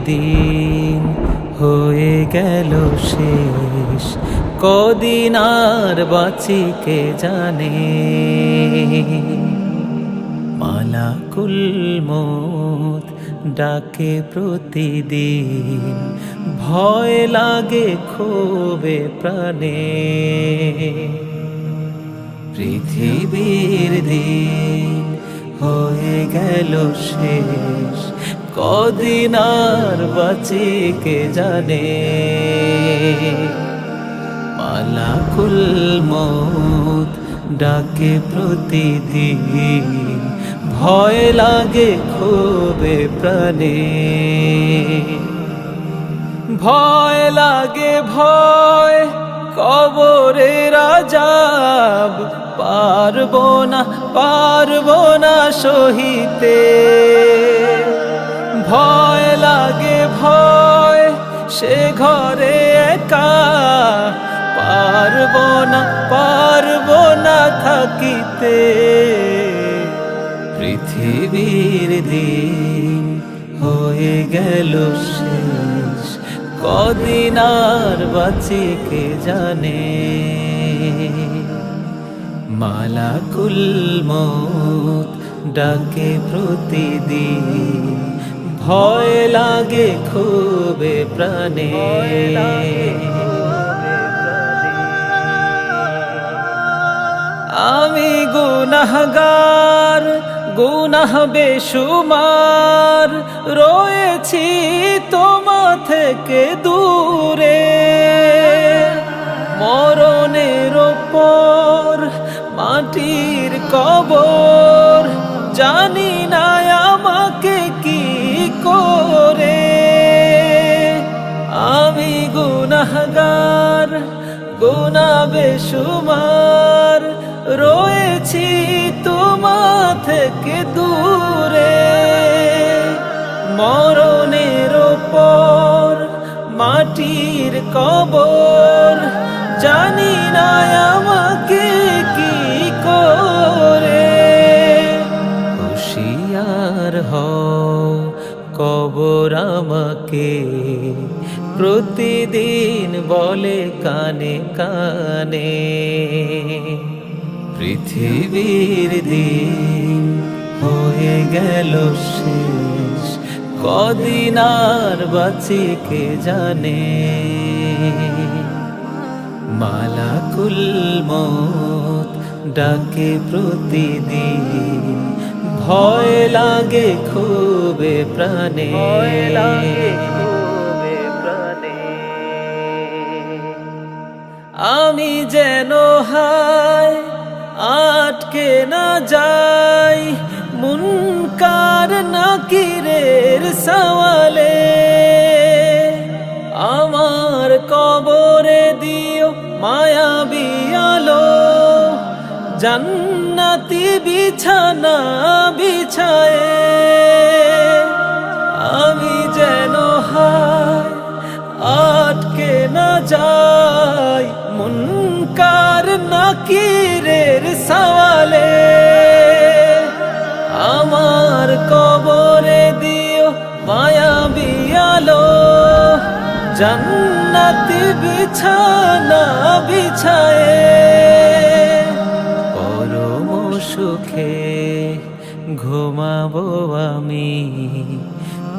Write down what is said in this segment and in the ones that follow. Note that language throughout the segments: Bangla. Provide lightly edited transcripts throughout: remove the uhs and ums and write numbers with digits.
দিন হয়ে গেল শেষ, কদিন আর বাঁচি কে জানে। মালাকুল মউত ডাকে প্রতিদিন, ভয় লাগে ক্ষোভে প্রাণে। পৃথিবীর দিন হয়ে গেল শেষ, কদিন আর বাঁচি কে জানে। মালাকুল মউত ডাকে প্রতিদিন, ভয় লাগে ক্ষোভে প্রাণে। ভয় লাগে ভয় কবরের আযাব, পারবো না সহিতে। ভয় লাগে ভয় সে ঘরে একা, পারবো না থাকিতে। পৃথিবীর দিন হয়ে গেল শেষ, কদিন আর বাঁচি কে জানে। মালাকুল মউত ডাকে প্রতিদিন, ভয় লাগে ক্ষোভে প্রাণে। আমি গুনাহগার, গুনাহ বেশুমার, রয়েছি তোমা থেকে দূরে। মরণের ওপর মাটির কবর, জানি না আমাকে কি করে। আমি গুনাহগার, গুনাহ বেশুমার, রয়েছি তোমা থেকে দূরে। মরণের ওপর মাটির কবর, জানি না আমাকে কি করে। হুঁশিয়ার হও কবর আমাকে প্রতিদিন বলে কানে কানে। পৃথিবীর দিন হয়ে গেল শেষ, কদিন আর বাঁচি কে জানে। মালাকুল মউত ডাকে প্রতিদিন, ভয় লাগে ক্ষোভে প্রাণে। আমি যেন হায় আটকে না যাই, মুনকার নাকিরের সওয়ালে। আমার কবরে দিও মায়াবী আলো, জান্নাতি বিছানা বিছায়ে। আমি যেন হায় আটকে না যাই, মুনকার নাকিরের সওয়ালে। আমার কবরে দিও মায়াবী আলো, জান্নাতি বিছানা বিছায়ে। পরম সুখে ঘুমাবো আমি,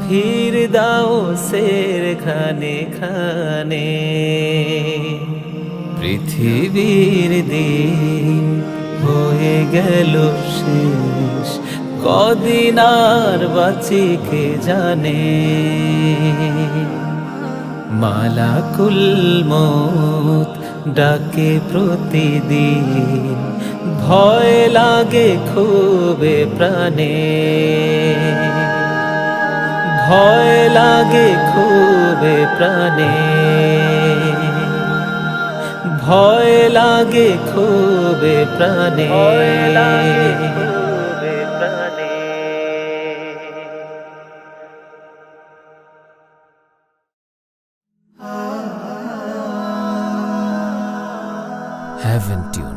ফিরদাউসের খানে খানে। পৃথিবীর দিন হয়ে গেল শেষ, কদিন আর বাঁচি কে জানে। মালাকুল মউত ডাকে প্রতিদিন, ভয় লাগে ক্ষোভে প্রাণে। ভয় লাগে ক্ষোভে প্রাণে। ভয় লাগে ক্ষোভে প্রাণে। Haven't you